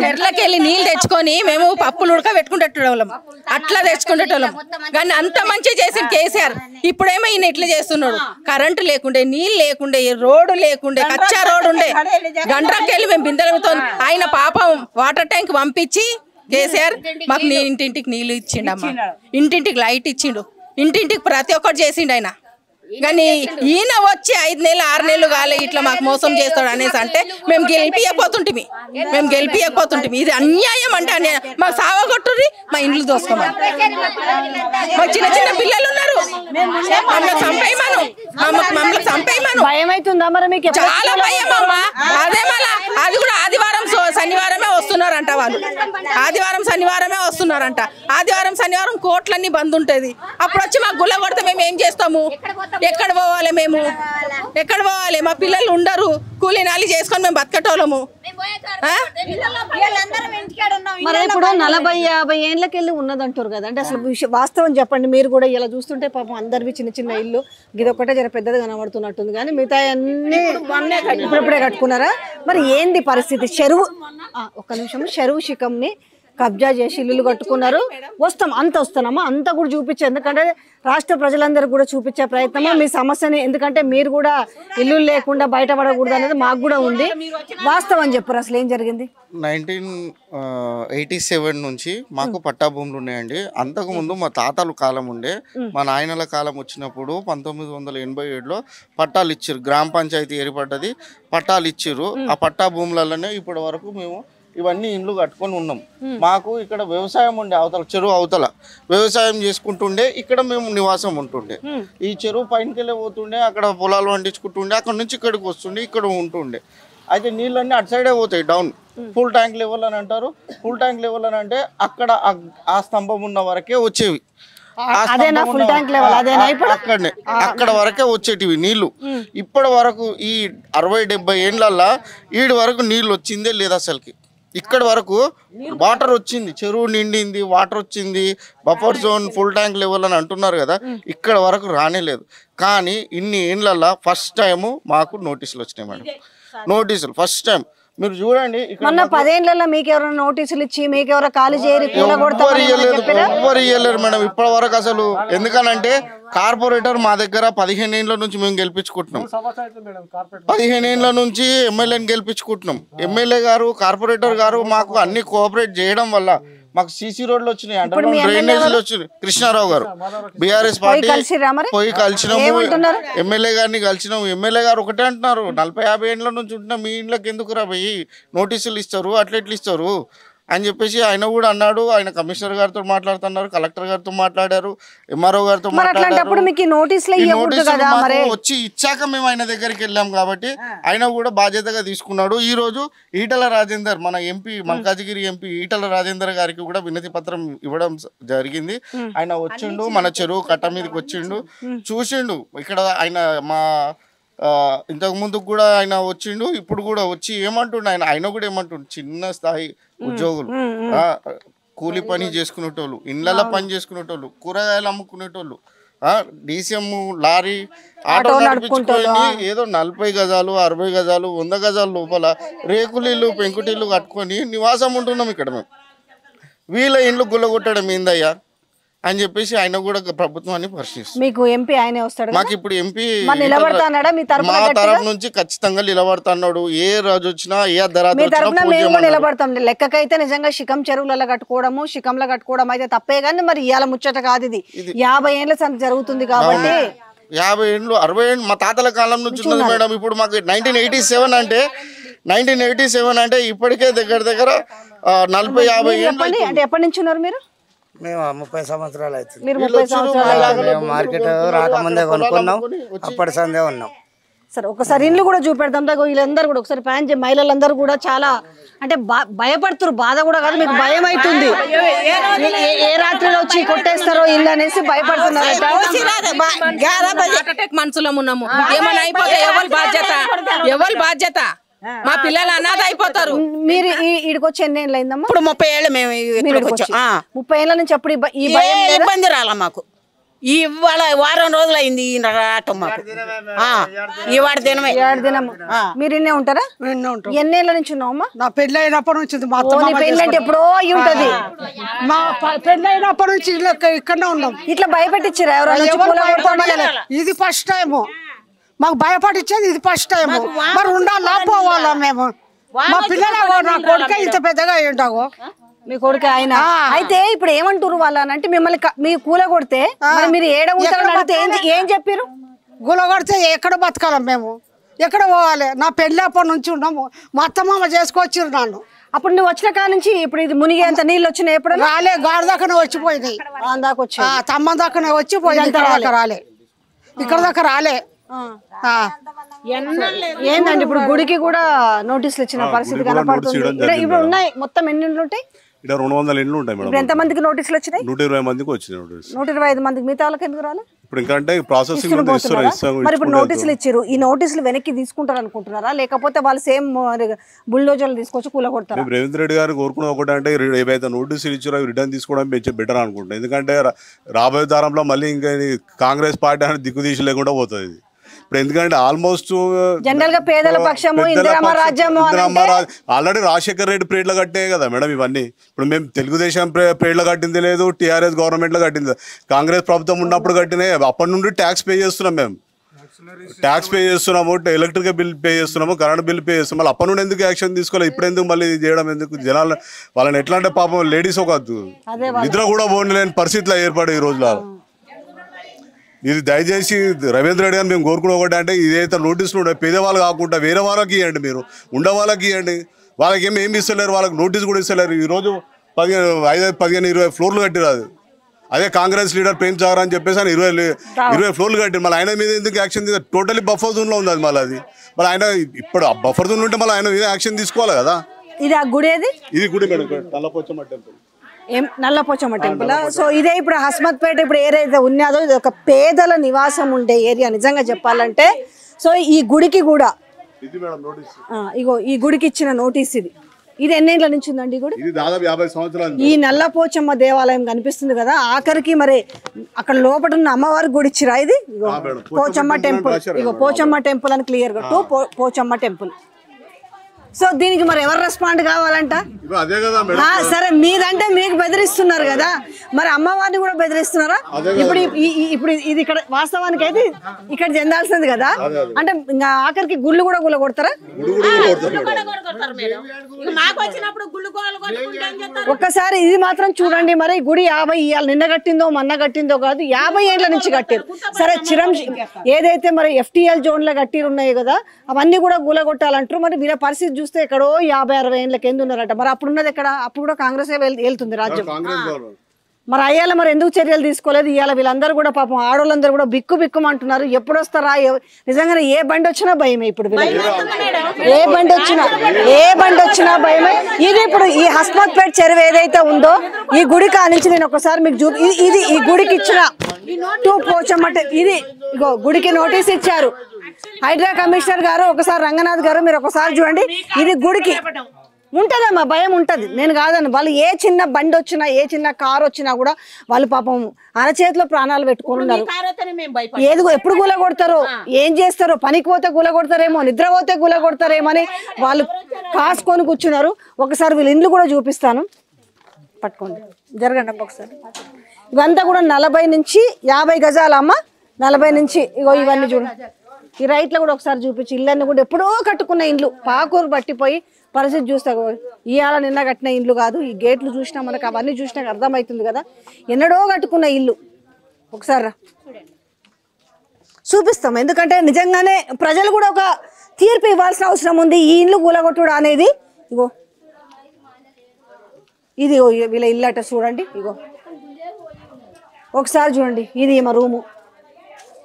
చెర్లకి వెళ్ళి నీళ్ళు తెచ్చుకొని మేము పప్పులు ఉడకబెట్టుకుంటేటోళ్ళం, అట్లా తెచ్చుకుంటేటోళ్ళం. కానీ అంత మంచి చేసి కేసీఆర్ ఇప్పుడేమో ఈయన ఇట్లా చేస్తున్నాడు. కరెంటు లేకుండే, నీళ్ళు లేకుండే, రోడ్డు లేకుండే, కచ్చా రోడ్డు ఉండే. గండ్రకెళ్ళి మేము బిందెలతో ఆయన పాపం వాటర్ ట్యాంక్ పంపించి కేసీఆర్ మాకు ఇంటింటికి నీళ్ళు ఇచ్చిండమ్మా, ఇంటింటికి లైట్ ఇచ్చిండు, ఇంటింటికి ప్రతి ఒక్కటి చేసిండు ఆయన. కానీ ఈయన వచ్చి 5 నెలలు 6 నెలలు కాలే ఇట్లా మాకు మోసం చేస్తాడు అనేసి అంటే మేము గెలిపియకపోతుంటిమి. ఇది అన్యాయం అంటే అన్యాయం. మాకు సావగొట్టుర్రి, మా ఇండ్లు దోసుకోమని. మాకు చిన్న చిన్న పిల్లలు ఉన్నారు, మమ్మల్ని చంపేయమను. భయం అవుతుందా మరి మీకు? చాలా భయం అమ్మా. అదే మళ్ళా అది కూడా ఆదివారం శనివారమే వస్తున్నారంట వాళ్ళు. ఆదివారం శనివారం కోట్లన్నీ బంద్ ఉంటది. అప్పుడు వచ్చి మాకు గుల్ల కొడితే మేము ఏం చేస్తాము? ఎక్కడ పోవాలి? మా పిల్లలు ఉండరు, కూలీ నాలి చేసుకొని మేము బతకటోళ్ళము. మరి ఇప్పుడు 40-50 ఏళ్ళకెళ్ళి ఉన్నదంటారు కదా, అంటే అసలు వాస్తవం చెప్పండి. మీరు కూడా ఇలా చూస్తుంటే పాపం అందరివి చిన్న చిన్న ఇల్లు, ఇదొక్కటే జర పెద్దది కనబడుతున్నట్టుంది. కానీ మిగతా అన్ని ఇప్పుడే కట్టుకున్నారా? మరి ఏంది పరిస్థితి? ఒక్క నిమిషం. చెరువు శిఖంని కబ్జా చేసి ఇల్లు కట్టుకున్నారు. వస్తానమ్మా, అంతా కూడా చూపించే, ఎందుకంటే రాష్ట్ర ప్రజలందరూ కూడా చూపించే ప్రయత్నమా మీ సమస్యని. ఎందుకంటే మీరు కూడా ఇల్లు లేకుండా బయటపడకూడదు అనేది మాకు కూడా ఉంది. వాస్తవం చెప్పరు, అసలు ఏం జరిగింది? 1987 నుంచి మాకు పట్టా భూములు ఉన్నాయండి. అంతకుముందు మా తాతల కాలం ఉండే, మా నాయనల కాలం వచ్చినప్పుడు 1987లో పట్టాలు ఇచ్చారు. గ్రామ పంచాయతీ ఏర్పడ్డది, పట్టాలు ఇచ్చారు. ఆ పట్టా భూములలోనే ఇప్పటి వరకు మేము ఇవన్నీ ఇండ్లు కట్టుకొని ఉన్నాం. మాకు ఇక్కడ వ్యవసాయం ఉండే, అవతల చెరువు అవతల వ్యవసాయం చేసుకుంటుండే, ఇక్కడ మేము నివాసం ఉంటుండే. ఈ చెరువు పైనకెళ్ళి పోతుండే, అక్కడ పొలాలు పండించుకుంటుండే, అక్కడ నుంచి ఇక్కడికి వస్తుండే, ఇక్కడ ఉంటుండే. అయితే నీళ్ళన్నీ అటు సైడే పోతాయి డౌన్. ఫుల్ ట్యాంక్ లెవెల్ అని అంటారు. ఫుల్ ట్యాంక్ లెవెల్ అని అంటే అక్కడ ఆ స్తంభం ఉన్న వరకే వచ్చేవి. అక్కడనే అక్కడ వరకే వచ్చేటివి నీళ్లు. ఇప్పటి వరకు ఈ 60-70 ఏళ్ళల్లో ఈడి వరకు నీళ్ళు వచ్చిందే లేదు అసలుకి. ఇక్కడ వరకు వాటర్ వచ్చింది, చెరువు నిండింది, వాటర్ వచ్చింది, buffer zone full tank level అని అంటున్నారు కదా, ఇక్కడ వరకు రానేలేదు. కానీ ఇన్ని ఏళ్ళల్లో ఫస్ట్ టైము మాకు నోటీసులు వచ్చినాయి మేడం. నోటీసులు ఫస్ట్ టైం మీరు చూడండి. మొన్న 10 ఏళ్లలో మీకు ఎవరైనా నోటీసులు ఇచ్చి మీకు ఎవరో ఖాళీ చేయరు ఎవ్వరు ఇయ్యలేరు మేడం ఇప్పటి వరకు అసలు. ఎందుకనంటే కార్పొరేటర్ మా దగ్గర 15 ఏళ్ళ నుంచి మేము గెలిపించుకుంటున్నాం, 15 ఏళ్ళ నుంచి ఎమ్మెల్యేని గెలిపించుకుంటున్నాం. ఎమ్మెల్యే గారు కార్పొరేటర్ గారు మాకు అన్ని కోఆపరేట్ చేయడం వల్ల మాకు సీసీ రోడ్లు వచ్చినాయి, అండర్ గ్రౌండ్ డ్రైనేజీలు వచ్చినాయి. కృష్ణారావు గారు బీఆర్ఎస్ పార్టీ పోయి కలిసినాము, ఎమ్మెల్యే గారిని కలిసినాము. ఎమ్మెల్యే గారు ఒకటే అంటున్నారు, 40-50 ఏళ్ళ నుంచి ఉంటున్నా మీ ఇంట్లోకి ఎందుకు రా పోయి నోటీసులు ఇస్తారు, అట్లా ఎట్లా ఇస్తారు అని చెప్పేసి ఆయన కూడా అన్నాడు. ఆయన కమిషనర్ గారితో మాట్లాడుతున్నారు, కలెక్టర్ గారితో మాట్లాడారు, ఎంఆర్ఓ గారితో మాట్లాడారు. వచ్చి ఇచ్చాక మేము ఆయన దగ్గరికి వెళ్ళాం కాబట్టి ఆయన కూడా బాధ్యతగా తీసుకున్నాడు. ఈ రోజు ఈటల రాజేందర్ మన ఎంపీ మల్కాజిగిరి ఎంపీ ఈటల రాజేందర్ గారికి కూడా వినతి పత్రం ఇవ్వడం జరిగింది. ఆయన వచ్చిండు, మన చెరువు కట్ట మీదకి వచ్చిండు, చూసిండు. ఇక్కడ ఆయన మా ఇంతకు ముందు కూడా ఆయన వచ్చిండు, ఇప్పుడు కూడా వచ్చి ఏమంటుండు ఆయన కూడా ఏమంటుండు, చిన్న స్థాయి ఉద్యోగులు, కూలి పని చేసుకునేటోళ్ళు, ఇళ్ళ పని చేసుకునేటోళ్ళు, కూరగాయలు అమ్ముకునేటోళ్ళు, డీసీఎం లారీ ఆటో నడిపించుకొని ఏదో 40 గజాలు 60 గజాలు 100 గజాల లోపల రేకులిల్లు పెంకుటిల్లు కట్టుకొని నివాసం ఉంటున్నాం ఇక్కడ మేము. వీళ్ళ ఇండ్లు గుల్లగొట్టడం ఏందయ్యా అని చెప్పేసి ఆయన కూడా ప్రభుత్వాన్ని ప్రశ్నిస్తుంది. మీకు ఎంపీ ఆయనే వస్తాడు, మాకు ఇప్పుడు ఎంపీ మా తరఫు నుంచి ఖచ్చితంగా నిలబడుతున్నాడు. ఏ రోజు వచ్చినా ఏ అర్ధరాత్రి నిలబడతాం. లెక్కకైతే నిజంగా శిఖం చెరువులలో కట్టుకోవడము, శిఖంలో కట్టుకోవడం అయితే తప్పే, కానీ మరి ఇవాళ ముచ్చట కాదు, ఇది 50 ఏళ్ళ సంత జరుగుతుంది కాబట్టి 50 ఏళ్ళు 60 ఏళ్ళు మా తాతల కాలం నుంచి ఉన్నది మేడం. ఇప్పుడు మాకు 1987 అంటే 1987 అంటే ఇప్పటికే దగ్గర 40-50 ఏళ్ళు. అంటే ఎప్పటి నుంచి ఉన్నారు మీరు? మేము 30 సంవత్సరాలు అవుతుంది. మీరు 30 సంవత్సరాలు మార్కెట్ రాకముందే కొనుక్కున్నాం, అప్పటి సందే ఉన్నాం. సరే ఒకసారి ఇండ్లు కూడా చూపెడతాం. వీళ్ళందరూ కూడా ఒకసారి ప్లాన్ చేయ, మహిళలందరూ కూడా చాలా అంటే భయపడుతున్నారు, బాధ కూడా కాదు, మీకు భయం అవుతుంది, ఏ రాత్రిలో వచ్చి కొట్టేస్తారో ఇల్లు అనేసి భయపడుతున్నారు. మనసులో ఉన్నాము, ఏమైనా అయిపోతే ఎవరి బాధ్యత? మా పిల్లలు అనాథ అయిపోతారు. మీరు ఈడికి వచ్చి ఎన్ని ఏళ్ళు అయిందమ్మా? ఇప్పుడు 30 ఏళ్ళు మేము 30 ఏళ్ళ నుంచి అప్పుడు ఈ ఇబ్బంది రాలా మాకు. ఇవాళ వారం రోజులు అయింది రావటం మాకు. ఇవాళ దినమే 7 దినం. మీరు ఇన్నే ఉంటారా? ఎన్ని ఏళ్ళ నుంచి ఉన్నావమ్మా? నా పెళ్లి అయినప్పటి నుంచి పెళ్లి అంటే ఎప్పుడో అయి ఉంటది. మా పెళ్లి అయినప్పటి నుంచి ఇక్కడనే ఉన్నాం. ఇట్లా భయపెట్టించారా ఎవరైనా? ఇది ఫస్ట్ టైము మాకు భయపడిచ్చేది, ఇది ఫస్ట్ టైము. మరి ఉండాలా పోవాలా మేము? మా పిల్లలు నా కొడుకే ఇంత పెద్దగా ఉంటావు. మీ కొడుకు ఆయన అయితే ఇప్పుడు ఏమంటారు వాళ్ళు అని అంటే మిమ్మల్ని మీ కూల కొడితే మీరు ఏడ ఉంటారంటే ఏం చెప్పారు? కూల కొడితే ఎక్కడ బతకాలం మేము, ఎక్కడ పోవాలి? నా పెళ్లి అప్పటి నుంచి ఉన్నాము, మా అత్తమామ చేసుకొచ్చిరు నన్ను. అప్పుడు నువ్వు వచ్చిన కాడ నుంచి ఇప్పుడు ఇది మునిగే అంత నీళ్ళు వచ్చినాయి? ఎప్పుడు రాలే, గాడి దాకానే వచ్చిపోయినాయి, తమ్మ దాకానే వచ్చిపోయింది, ఇక్కడ దాకా రాలే, ఇక్కడ దాకా రాలే. ఏందండి ఇప్పుడు గుడికి కూడా నోటీసులు ఇచ్చిన పరిస్థితి కనపడుతుంది. ఇప్పుడు ఉన్నాయి మొత్తం ఎన్ని ఇండ్లు ఉంటాయి? 200 ఇండ్లు ఉంటాయి మేడం. ఎంత మందికి నోటీసులు వచ్చినాయి? 120 మందికి వచ్చినాయి. 125 మందికి, మిగతా వాళ్ళకి ఎందుకు రాలే? ఇప్పుడు ఇంకా ప్రాసెసింగ్ ఉంది. మరి ఇప్పుడు నోటీసులు ఇచ్చారు, ఈ నోటీసులు వెనక్కి తీసుకుంటారు అనుకుంటున్నారా, లేకపోతే వాళ్ళు సేమ్ బుల్డోజర్లు తీసుకొచ్చి కూలగొడతారు? రేవంత్ రెడ్డి గారు కోరుకున్న ఒకటి అంటే ఏవైతే నోటీసులు ఇచ్చారో అవి రిటర్న్ తీసుకోవడం బెటర్ అనుకుంటున్నాను. ఎందుకంటే రాబోయే తరంలో మళ్ళీ ఇంకా కాంగ్రెస్ పార్టీ అనేది దిక్కుదీసి లేకుండా పోతుంది. ఇప్పుడు ఎందుకంటే ఆల్మోస్ట్ జనరల్ గా పేదల పక్షము ఆల్రెడీ రాజశేఖర్ రెడ్డి ప్రేడ్లు కట్టే కదా మేడం ఇవన్నీ. ఇప్పుడు మేము తెలుగుదేశం ప్రేడ్లు కట్టింది లేదు, టీఆర్ఎస్ గవర్నమెంట్ లో కట్టింది, కాంగ్రెస్ ప్రభుత్వం ఉన్నప్పుడు కట్టినాయి. అప్పటి నుండి ట్యాక్స్ పే చేస్తున్నాం, మేము ట్యాక్స్ పే చేస్తున్నాము, ఎలక్ట్రిక్ బిల్ పే చేస్తున్నాము, కరెంట్ బిల్ పే చేస్తున్నాం. మళ్ళీ అప్పటి నుండి ఎందుకు యాక్షన్ తీసుకోవాలి? ఇప్పుడు ఎందుకు మళ్ళీ చేయడం ఎందుకు? జనాలు వాళ్ళని ఎట్లా అంటే పాపం లేడీస్ ఒక నిద్ర కూడా పోలేని పరిస్థితిలో ఏర్పడే ఈ రోజులో. ఇది దయచేసి రవీంద్ర రెడ్డి గారు మేము కోరుకునే ఒకటి అంటే ఇదైతే నోటీసులు ఉన్నాయి పేదవాళ్ళు కాకుండా వేరే వాళ్ళకి ఇవ్వండి, మీరు ఉండే వాళ్ళకి ఇవ్వండి. వాళ్ళకి ఏమి ఇస్తలేరు, వాళ్ళకి నోటీస్ కూడా ఇస్తలేరు. ఈరోజు 15-20 ఫ్లోర్లు కట్టిరాదు. అదే కాంగ్రెస్ లీడర్ ప్రేమ్ సాగర్ అని చెప్పేసి ఆయన 20 ఫ్లోర్లు కట్టారు. మళ్ళీ ఆయన మీద ఎందుకు యాక్షన్ టోటలీ బఫర్ జోన్లో ఉంది అది. మళ్ళీ అది మళ్ళీ ఆయన ఇప్పుడు బఫర్ జోన్ ఉంటే మళ్ళీ ఆయన మీద యాక్షన్ తీసుకోవాలి కదా. ఇది ఆ గుడి ఏది? ఇది గుడి madam, Nalla Pochamma temple. Nalla Pochamma temple. So ఇదే ఇప్పుడు హస్మత్పేట ఇప్పుడు ఏదైతే ఉన్నదో ఇది ఒక పేదల నివాసం ఉండే ఏరియా నిజంగా చెప్పాలంటే. సో ఈ గుడికి కూడా ఇగో ఈ గుడికి ఇచ్చిన నోటీస్ ఇది. ఇది ఎన్నేళ్ల నుంచి ఉందండి గుడి? ఇది దాదాపు 50 సంవత్సరాలు. ఈ నల్లపోచమ్మ దేవాలయం కనిపిస్తుంది కదా, ఆఖరికి మరి అక్కడ లోపల ఉన్న అమ్మవారి గుడి ఇచ్చిరా? ఇది పోచమ్మ టెంపుల్. ఇగో పోచమ్మ టెంపుల్ అని క్లియర్ గా పోచమ్మ టెంపుల్. సో దీనికి మరి ఎవరు రెస్పాండ్ కావాలంట? సరే, మీదంటే మీకు బెదిరిస్తున్నారు కదా, మరి అమ్మవారిని కూడా బెదిరిస్తున్నారా? ఇప్పుడు ఇది ఇక్కడ వాస్తవానికి అయితే ఇక్కడ చెందాల్సింది కదా, అంటే ఇంకా ఆఖరికి గుళ్ళు కూడా గుల్ల కొడతారా? ఒక్కసారి ఇది మాత్రం చూడండి. మరి గుడి 50 ఇవాళ నిన్న కట్టిందో మొన్న కట్టిందో కాదు, 50 ఏళ్ల నుంచి కట్టారు. సరే, ఏదైతే మరి FTL జోన్ లో కట్టిరు ఉన్నాయి కదా, అవన్నీ కూడా గుల్ల కొట్టాలంటారు. మరి వీళ్ళ పరిస్థితి చూస్తే ఎక్కడో 50-60 ఏళ్ళ కింద ఉన్నారట. మరి అప్పుడున్నది ఎక్కడ? అప్పుడు కూడా కాంగ్రెస్ వెళ్తుంది రాజ్యం. మరి అయ్యాల మరి ఎందుకు చర్యలు తీసుకోలేదు? ఇవాళ వీళ్ళందరూ కూడా పాపం ఆడోళ్ళందరూ కూడా బిక్కుమంటున్నారు. ఎప్పుడు వస్తారా? నిజంగానే ఏ బండి వచ్చినా భయమే. ఇప్పుడు ఏ బండి వచ్చినా భయమే. ఇది ఇప్పుడు ఈ హస్మత్పేట చెరువు ఏదైతే ఉందో, ఈ గుడి కానించి నేను ఒకసారి మీకు ఇది ఈ గుడికి ఇచ్చిన 2 పోచమ్మ. ఇది ఇగో గుడికి నోటీస్ ఇచ్చారు హైడ్రా కమిషనర్ గారు. ఒకసారి రంగనాథ్ గారు మీరు ఒకసారి చూడండి. ఇది గుడికి ఉంటదమ్మా, భయం ఉంటది, నేను కాదని. వాళ్ళు ఏ చిన్న బండి వచ్చినా, ఏ చిన్న కారు వచ్చినా కూడా వాళ్ళు పాపం అరచేతిలో ప్రాణాలు పెట్టుకుని ఉన్నారు. ఏది ఎప్పుడు గుల కొడతారో, ఏం చేస్తారో, పనికి పోతే గుల కొడతారేమో, నిద్ర పోతే గుల కొడతారేమో అని వాళ్ళు కాసుకొని కూర్చున్నారు. ఒకసారి వీళ్ళ ఇండ్లు కూడా చూపిస్తాను, పట్టుకోండి, జరగండి ఒకసారి. ఇవంతా కూడా 40 నుంచి 50 గజాలు అమ్మ, 40 నుంచి. ఇగో ఇవన్నీ చూడండి, ఈ రైట్లో కూడా ఒకసారి చూపించి. ఇళ్ళన్నీ కూడా ఎప్పుడో కట్టుకున్న ఇండ్లు, పాకూరు పట్టిపోయి పరిస్థితి చూస్తా. ఇవాళ నిన్న కట్టిన ఇండ్లు కాదు. ఈ గేట్లు చూసినా మనకు అవన్నీ చూసినా అర్థమవుతుంది కదా, ఎన్నడో కట్టుకున్న ఇల్లు. ఒకసారి చూపిస్తాం, ఎందుకంటే నిజంగానే ప్రజలు కూడా ఒక తీర్పు ఇవ్వాల్సిన అవసరం ఉంది. ఈ ఇల్లు కూలగొట్టుడు అనేది. ఇగో ఇది వీళ్ళ ఇల్లు అట చూడండి. ఇగో ఒకసారి చూడండి, ఇది మా రూము.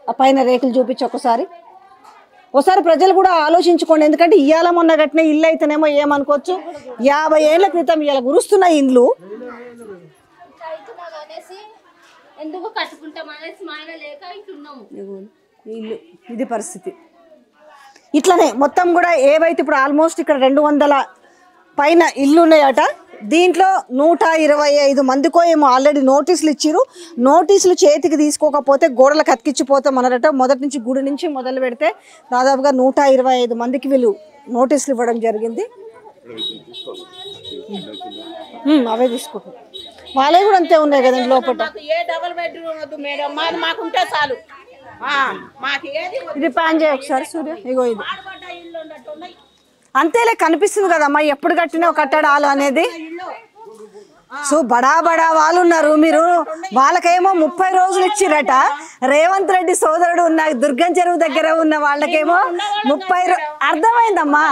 ఆ పైన రేకులు చూపించి ఒకసారి ప్రజలు కూడా ఆలోచించుకోండి. ఎందుకంటే ఇవాళ మొన్న కట్టిన ఇల్లు అయితేనేమో ఏమనుకోవచ్చు, 50 ఏళ్ల క్రితం ఇవాళ గురుస్తున్న ఇండ్లు. ఇల్లు ఇది పరిస్థితి. ఇట్లనే మొత్తం కూడా ఏవైతే ఇప్పుడు ఆల్మోస్ట్ ఇక్కడ 200 పైన ఇల్లు ఉన్నాయట. దీంట్లో 125 మందికో ఏమో ఆల్రెడీ నోటీసులు ఇచ్చిరు. నోటీసులు చేతికి తీసుకోకపోతే గోడలకు అతికిచ్చిపోతామన్నారట. మొదటి నుంచి గుడి నుంచి మొదలు పెడితే దాదాపుగా 125 మందికి వీళ్ళు నోటీసులు ఇవ్వడం జరిగింది. అవే తీసుకుంటారు, వాళ్ళే కూడా అంతే ఉన్నాయి కదండి లోపల. ఇది ప్యాన్ చేయ ఒకసారి సూర్య. ఇగో ఇది అంతేలే కనిపిస్తుంది కదమ్మా, ఎప్పుడు కట్టినా కట్టడాలు అనేది. సో బడా వాళ్ళు ఉన్నారు. మీరు వాళ్ళకేమో 30 రోజులు ఇచ్చిరట. రేవంత్ రెడ్డి సోదరుడు ఉన్న దుర్గం చెరువు దగ్గర ఉన్న వాళ్ళకేమో 30. అర్థమైందమ్మా,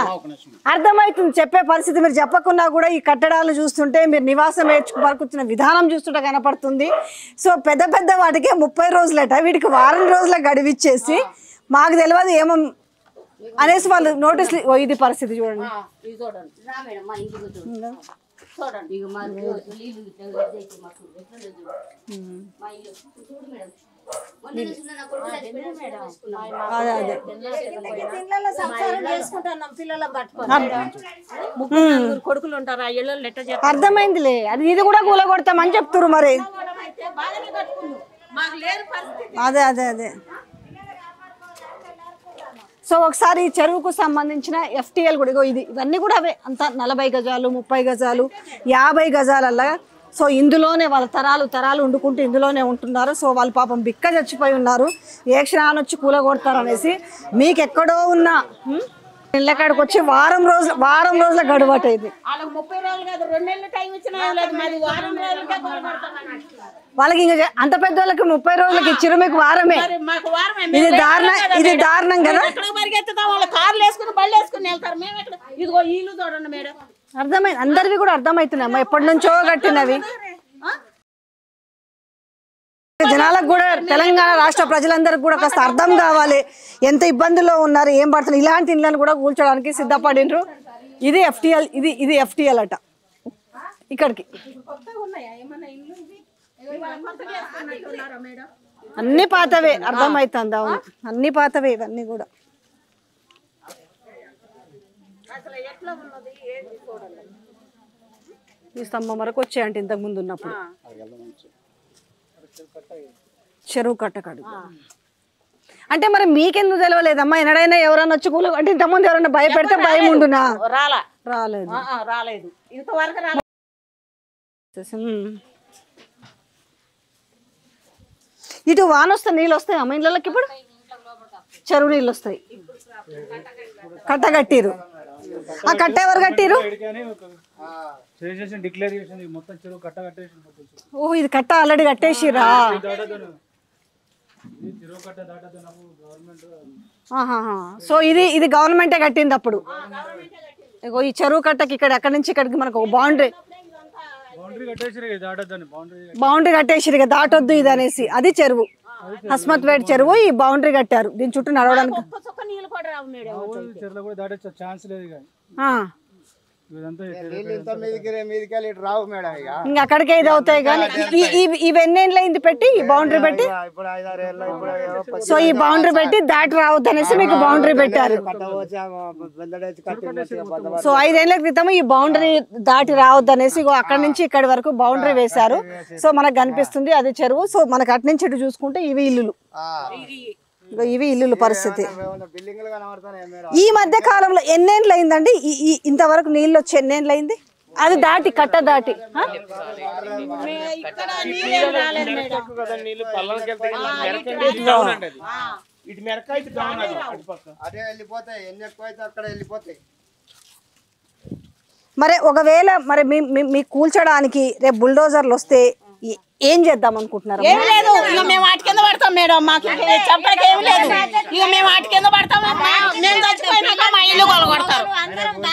అర్థమవుతుంది చెప్పే పరిస్థితి. మీరు చెప్పకున్నా కూడా ఈ కట్టడాలు చూస్తుంటే, మీరు నివాసం ఏర్పరుకుతున్న విధానం చూస్తుంటే కనపడుతుంది. సో పెద్ద వాటికే 30 రోజులట. వీటికి వారం రోజుల గడివిచ్చేసి మాకు తెలియదు ఏమో అనేసి వాళ్ళు నోటీసులు. ఇది పరిస్థితి చూడండి. అర్థమైందిలే, అది ఇది కూడా కూలగొడతామని చెప్తున్నారు మరి. అదే సో ఒకసారి ఈ చెరువుకు సంబంధించిన FTL కూడా ఇవన్నీ కూడా అవే. అంతా 40 గజాలు, 30 గజాలు, 50 గజాలల్లా. సో ఇందులోనే వాళ్ళ తరాలు వండుకుంటూ ఇందులోనే ఉంటున్నారు. సో వాళ్ళు పాపం బిక్క చచ్చిపోయి ఉన్నారు. ఏ క్షణాన్ని వచ్చి కూలగొడతారు అనేసి. మీకు ఎక్కడో ఉన్న ఇళ్ళకాడికి వచ్చి వారం రోజుల గడుబాటు అయింది. వాళ్ళకి ఇంకా అంత పెద్ద వాళ్ళకి 30 రోజులకి ఇచ్చిరు, మీకు వారమే. ఇది దారుణం కదా. అర్థమైంది, అందరివి కూడా అర్థమవుతున్నాయమ్మా, ఎప్పటి నుంచో కట్టినవి. జనాలకు కూడా, తెలంగాణ రాష్ట్ర ప్రజలందరికీ కూడా కాస్త అర్థం కావాలి ఎంత ఇబ్బందుల్లో ఉన్నారు, ఏం పడుతున్నారు. ఇలాంటి ఇళ్ళని కూడా కూల్చడానికి సిద్ధపడినరు. ఇది FTL అట. ఇక్కడికి అన్ని పాతవే, అర్థమవుతుంది. అవును, అన్ని పాతవే ఇవన్నీ కూడా. ఈ స్తంభం వరకు వచ్చాయంటే ఇంతకు ముందు ఉన్నప్పుడు చెరువు కట్టకాడు. అంటే మరి మీకెందుకు తెలవలేదమ్మా? ఎన్నడైనా ఎవరైనా వచ్చి కూల అంటే ఇంతకుముందు ఎవరైనా భయపెడితే భయం ఉండునా? రాలేదు. ఇంతవరకు ఇటు వాన వస్తే నీళ్ళు వస్తాయి అమ్మ ఇళ్ళకి? ఇప్పుడు చెరువు నీళ్ళు వస్తాయి. కట్ట కట్టిరు. ఆ కట్ట ఎవరు కట్టిరు? ఓ ఇది కట్ట ఆల్రెడీ కట్టేసిరా? సో ఇది గవర్నమెంటే కట్టింది అప్పుడు. ఇగో ఈ చెరువు కట్టకి ఇక్కడ అక్కడి నుంచి ఇక్కడికి మనకు ఒక బౌండరీ కట్టేసిరు ఇక దాటొద్దు ఇది అనేసి. అది చెరువు, హస్మత్ వేడ్ చెరువు. ఈ బౌండరీ కట్టారు దీని చుట్టూ నడవడానికి. ఇంకా అక్కడికే ఇది అవుతాయి కానీ ఇవన్నీ పెట్టి ఈ బౌండరీ పెట్టి, సో ఈ బౌండరీ పెట్టి దాటి రావద్దు అనేసి మీకు బౌండరీ పెట్టారు. సో 5 ఏళ్ల క్రితం ఈ బౌండరీ దాటి రావద్దు అనేసి అక్కడి నుంచి ఇక్కడి వరకు బౌండరీ వేశారు. సో మనకు కనిపిస్తుంది అది చెరువు. సో మనకు అటు నుంచి ఇటు చూసుకుంటే ఇవి ఇల్లులు, ఇవి ఇల్లుల పరిస్థితి. ఈ మధ్య కాలంలో ఎన్నేళ్ళు అయిందండి ఇంతవరకు నీళ్ళు వచ్చి? ఎన్నేళ్ళు అయింది అది దాటి కట్ట దాటి? మరి ఒకవేళ మరి మీ కూల్చడానికి రేపు బుల్డోజర్లు వస్తే ఏం చేద్దాం అనుకుంటున్నారు? ఏం లేదు, ఇక మేము వాటి కింద పడతాం మేడం. మాకు చెప్పడానికి ఏం లేదు. ఇక మేము వాటి కింద పడతాం. మేము చచ్చిపోయినాక మా ఇల్లు కొలగొడతారు.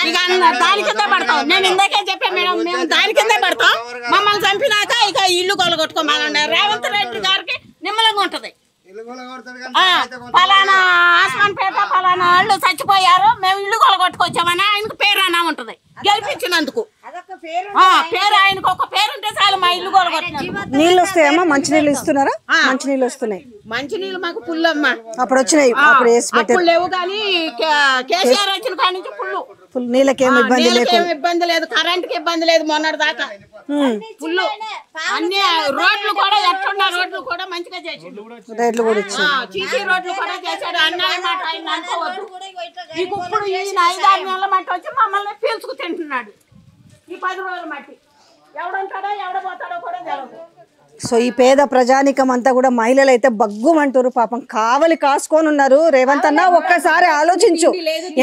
ఇక దాని కింద పడతాం. నేను ఇందాకే చెప్పాను మేడం, మేము దాని కిందే పడతాం. మమ్మల్ని చంపినాక ఇక ఇల్లు కొలగొట్టుకోమన్నారు. రేవంత్ రెడ్డి గారికి నిమ్మలంగా ఉంటది. పలానా ఆస్మాన్ పేట పలానా వాళ్ళు చచ్చిపోయారు, మేము ఇల్లు కొలగొట్టుకొచ్చామని ఆయనకు పేరు అన్నా ఉంటది. గెలిపించినందుకు పేరు, ఆయనకు ఒక పేరు ఉంటే చాలు మా ఇల్లు కొలగొట్టినారు. నీళ్ళు వస్తాయమ్మా? మంచినీళ్ళు ఇస్తున్నారా? మంచినీళ్ళు వస్తున్నాయి. మంచినీళ్ళు మాకు పుల్లమ్మా. అప్పుడు వచ్చినాయి, అప్పుడు లేవు కానీ కేసీఆర్ వచ్చిన కాడి నుంచి ఫుల్. నీళ్ళకేం ఇబ్బంది లేదు, ఇబ్బంది లేదు, కరెంట్ కి ఇబ్బంది లేదు. మొన్నటి దాకా ఫుల్. అన్ని రోడ్లు కూడా ఎట్లున్నా రోడ్లు కూడా మంచిగా చేసాడు. చీసీ రోడ్లు కూడా చేశాడు. అన్నాయి మాట ఆయన అనుకోవద్దు. ఇప్పుడు ఈయన 5-6 నెలల మట్టి వచ్చి మమ్మల్ని పీల్చుకు తింటున్నాడు. ఈ 10 రోజుల మట్టి ఎవడుంటాడో ఎవడబోతాడో కూడా తెలియదు. సో ఈ పేద ప్రజానికం అంతా కూడా మహిళలు అయితే బగ్గుమంటారు, పాపం కావలి కాసుకొని ఉన్నారు. రేవంత్ అన్న ఒక్కసారి ఆలోచించు.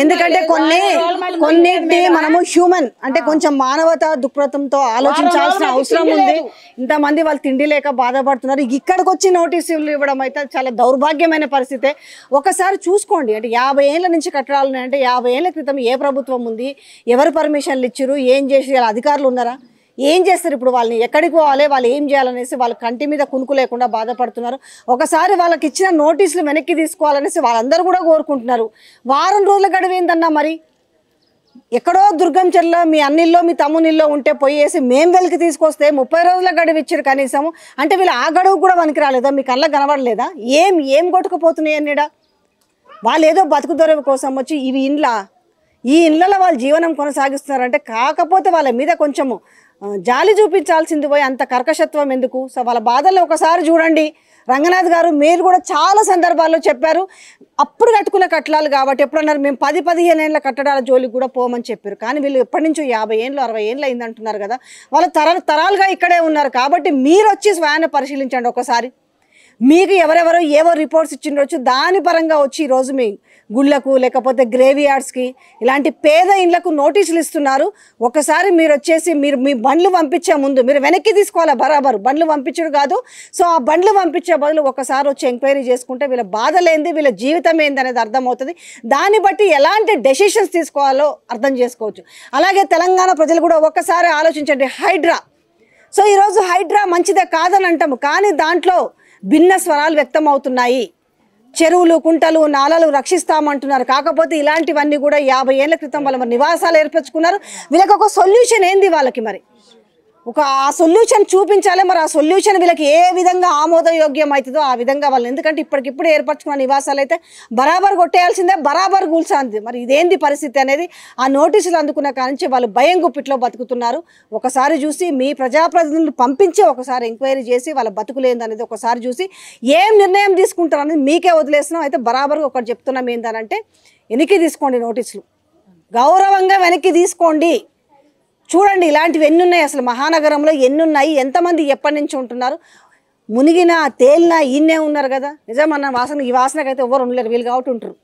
ఎందుకంటే కొన్నింటి మనము హ్యూమన్ అంటే కొంచెం మానవత దృక్పథంతో ఆలోచించాల్సిన అవసరం ఉంది. ఇంతమంది వాళ్ళు తిండి లేక బాధపడుతున్నారు. ఇక్కడికి వచ్చి నోటీసులు ఇవ్వడం అయితే చాలా దౌర్భాగ్యమైన పరిస్థితే. ఒకసారి చూసుకోండి. అంటే 50 ఏళ్ళ నుంచి కట్టడాలు ఉన్నాయంటే 50 ఏళ్ళ క్రితం ఏ ప్రభుత్వం ఉంది, ఎవరు పర్మిషన్లు ఇచ్చారు, ఏం చేసి అధికారులు ఉన్నారా, ఏం చేస్తారు? ఇప్పుడు వాళ్ళని ఎక్కడికి పోవాలి, వాళ్ళు ఏం చేయాలనేసి వాళ్ళ కంటి మీద కునుకు లేకుండా బాధపడుతున్నారు. ఒకసారి వాళ్ళకి ఇచ్చిన నోటీసులు వెనక్కి తీసుకోవాలనేసి వాళ్ళందరూ కూడా కోరుకుంటున్నారు. వారం రోజుల గడువేందన్నా మరి? ఎక్కడో దుర్గం చెల్ల మీ అన్నిల్లో మీ తమ్మునిల్లో ఉంటే పోయేసి మేము వెలికి తీసుకొస్తే 30 రోజుల గడువు ఇచ్చారు కనీసం. అంటే వీళ్ళు ఆ గడువు కూడా వనికి రాలేదా? మీ కళ్ళకి కనబడలేదా? ఏం కొట్టుకుపోతున్నాయి అన్నడా? వాళ్ళు ఏదో బతుకు దొరవ కోసం వచ్చి ఈ ఇండ్లలో వాళ్ళు జీవనం కొనసాగిస్తున్నారంటే, కాకపోతే వాళ్ళ మీద కొంచెము జాలి చూపించాల్సింది పోయి అంత కర్కశత్వం ఎందుకు? సో వాళ్ళ బాధల్లో ఒకసారి చూడండి. రంగనాథ్ గారు మీరు కూడా చాలా సందర్భాల్లో చెప్పారు, అప్పుడు కట్టుకున్న కట్టడాలు కాబట్టి. ఎప్పుడన్నారు మేము 10-15 ఏళ్ళ కట్టడాల జోలికి కూడా పోమని చెప్పారు. కానీ వీళ్ళు ఎప్పటి నుంచో 50 ఏళ్ళు 60 ఏళ్ళు అయింది అంటున్నారు కదా. వాళ్ళు తరాలుగా ఇక్కడే ఉన్నారు కాబట్టి మీరు వచ్చి స్వయాన్ని పరిశీలించండి ఒకసారి. మీకు ఎవరెవరో ఏవో రిపోర్ట్స్ ఇచ్చిండొచ్చు, దాని పరంగా వచ్చి ఈరోజు మీ గుళ్ళకు లేకపోతే గ్రేవ్ యార్డ్స్కి ఇలాంటి పేద ఇండ్లకు నోటీసులు ఇస్తున్నారు. ఒకసారి మీరు వచ్చేసి మీ బండ్లు పంపించే ముందు మీరు వెనక్కి తీసుకోవాలి. బరాబరు బండ్లు పంపించడు కాదు. సో ఆ బండ్లు పంపించే బదులు ఒకసారి వచ్చి ఎంక్వైరీ చేసుకుంటే వీళ్ళ బాధలేంది, వీళ్ళ జీవితం ఏంది అనేది అర్థమవుతుంది. దాన్ని బట్టి ఎలాంటి డెసిషన్స్ తీసుకోవాలో అర్థం చేసుకోవచ్చు. అలాగే తెలంగాణ ప్రజలు కూడా ఒక్కసారి ఆలోచించండి. హైడ్రా, సో ఈరోజు హైడ్రా మంచిదే కాదని అంటాము, కానీ దాంట్లో భిన్న స్వరాలు వ్యక్తం అవుతున్నాయి. చెరువులు, కుంటలు, నాలలు రక్షిస్తామంటున్నారు. కాకపోతే ఇలాంటివన్నీ కూడా 50 ఏళ్ల క్రితం వాళ్ళ నివాసాలు ఏర్పరచుకున్నారు. వీళ్ళకి ఒక సొల్యూషన్ ఏంది వాళ్ళకి? మరి ఒక ఆ సొల్యూషన్ చూపించాలి. మరి ఆ సొల్యూషన్ వీళ్ళకి ఏ విధంగా ఆమోదయోగ్యం అవుతుందో ఆ విధంగా వాళ్ళు, ఎందుకంటే ఇప్పటికిప్పుడు ఏర్పరచుకున్న నివాసాలు అయితే బరాబర్ కొట్టేయాల్సిందే, బరాబర్ కూల్చాల్సిందే. మరి ఇదేంది పరిస్థితి అనేది ఆ నోటీసులు అందుకున్న కానించి వాళ్ళు భయం గుప్పిట్లో బతుకుతున్నారు. ఒకసారి చూసి మీ ప్రజాప్రతినిధులు పంపించి ఒకసారి ఎంక్వైరీ చేసి వాళ్ళ బతుకులేంది అనేది ఒకసారి చూసి ఏం నిర్ణయం తీసుకుంటారు అనేది మీకే వదిలేస్తున్నాం. అయితే బరాబర్గా ఒకటి చెప్తున్నాం ఏంటంటే వెనక్కి తీసుకోండి, నోటీసులు గౌరవంగా వెనక్కి తీసుకోండి. చూడండి ఇలాంటివి ఎన్ని ఉన్నాయి, అసలు మహానగరంలో ఎన్ని ఉన్నాయి, ఎంతమంది ఎప్పటి నుంచి ఉంటున్నారు, మునిగినా తేలినా ఈయనే ఉన్నారు కదా. నిజమన్న వాసన ఈ వాసనకైతే ఎవరు ఉండలేరు, వీళ్ళు కాబట్టి ఉంటారు.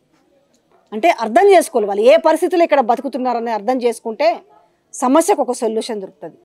అంటే అర్థం చేసుకోవాలి వాళ్ళు ఏ పరిస్థితుల్లో ఇక్కడ బతుకుతున్నారని అర్థం చేసుకుంటే సమస్యకు ఒక సొల్యూషన్ దొరుకుతుంది.